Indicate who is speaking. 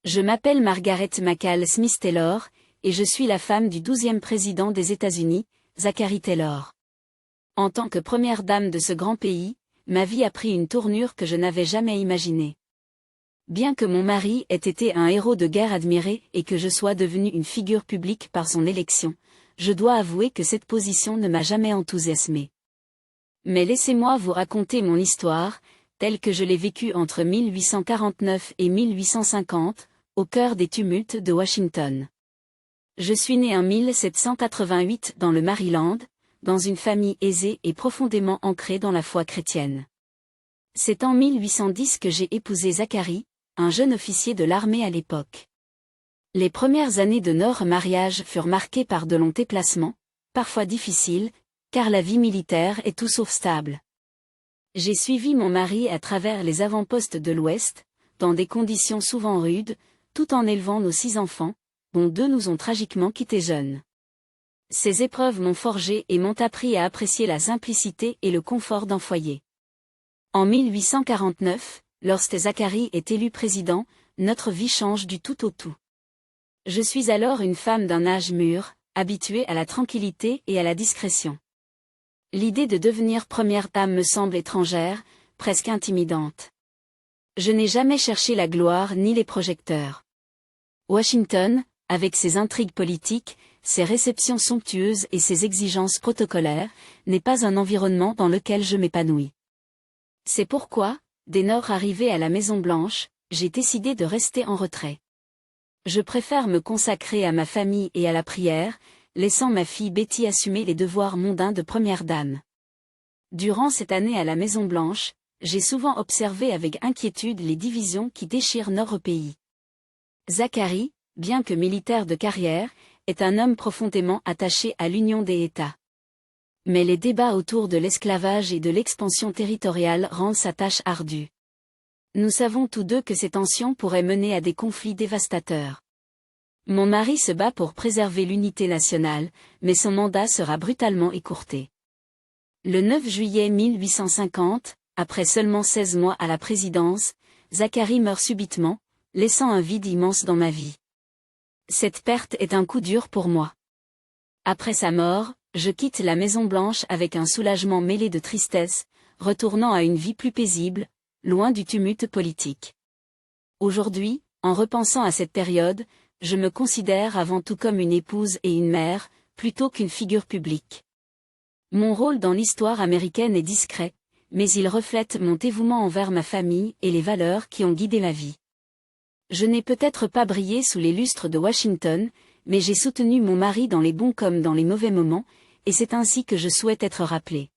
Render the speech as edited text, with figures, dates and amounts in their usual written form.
Speaker 1: Je m'appelle Margaret McCall Smith Taylor, et je suis la femme du 12e président des États-Unis, Zachary Taylor. En tant que première dame de ce grand pays, ma vie a pris une tournure que je n'avais jamais imaginée. Bien que mon mari ait été un héros de guerre admiré et que je sois devenue une figure publique par son élection, je dois avouer que cette position ne m'a jamais enthousiasmée. Mais laissez-moi vous raconter mon histoire, telle que je l'ai vécue entre 1849 et 1850, au cœur des tumultes de Washington. Je suis née en 1788 dans le Maryland, dans une famille aisée et profondément ancrée dans la foi chrétienne. C'est en 1810 que j'ai épousé Zachary, un jeune officier de l'armée à l'époque. Les premières années de notre mariage furent marquées par de longs déplacements, parfois difficiles, car la vie militaire est tout sauf stable. J'ai suivi mon mari à travers les avant-postes de l'Ouest, dans des conditions souvent rudes, tout en élevant nos 6 enfants, dont 2 nous ont tragiquement quittés jeunes. Ces épreuves m'ont forgé et m'ont appris à apprécier la simplicité et le confort d'un foyer. En 1849, lorsque Zachary est élu président, notre vie change du tout au tout. Je suis alors une femme d'un âge mûr, habituée à la tranquillité et à la discrétion. L'idée de devenir première dame me semble étrangère, presque intimidante. Je n'ai jamais cherché la gloire ni les projecteurs. Washington, avec ses intrigues politiques, ses réceptions somptueuses et ses exigences protocolaires, n'est pas un environnement dans lequel je m'épanouis. C'est pourquoi, dès notre arrivée à la Maison-Blanche, j'ai décidé de rester en retrait. Je préfère me consacrer à ma famille et à la prière, laissant ma fille Betty assumer les devoirs mondains de première dame. Durant cette année à la Maison-Blanche, j'ai souvent observé avec inquiétude les divisions qui déchirent notre pays. Zachary, bien que militaire de carrière, est un homme profondément attaché à l'union des États. Mais les débats autour de l'esclavage et de l'expansion territoriale rendent sa tâche ardue. Nous savons tous deux que ces tensions pourraient mener à des conflits dévastateurs. Mon mari se bat pour préserver l'unité nationale, mais son mandat sera brutalement écourté. Le 9 juillet 1850, après seulement 16 mois à la présidence, Zachary meurt subitement, laissant un vide immense dans ma vie. Cette perte est un coup dur pour moi. Après sa mort, je quitte la Maison-Blanche avec un soulagement mêlé de tristesse, retournant à une vie plus paisible, loin du tumulte politique. Aujourd'hui, en repensant à cette période, je me considère avant tout comme une épouse et une mère, plutôt qu'une figure publique. Mon rôle dans l'histoire américaine est discret, mais il reflète mon dévouement envers ma famille et les valeurs qui ont guidé ma vie. Je n'ai peut-être pas brillé sous les lustres de Washington, mais j'ai soutenu mon mari dans les bons comme dans les mauvais moments, et c'est ainsi que je souhaite être rappelé.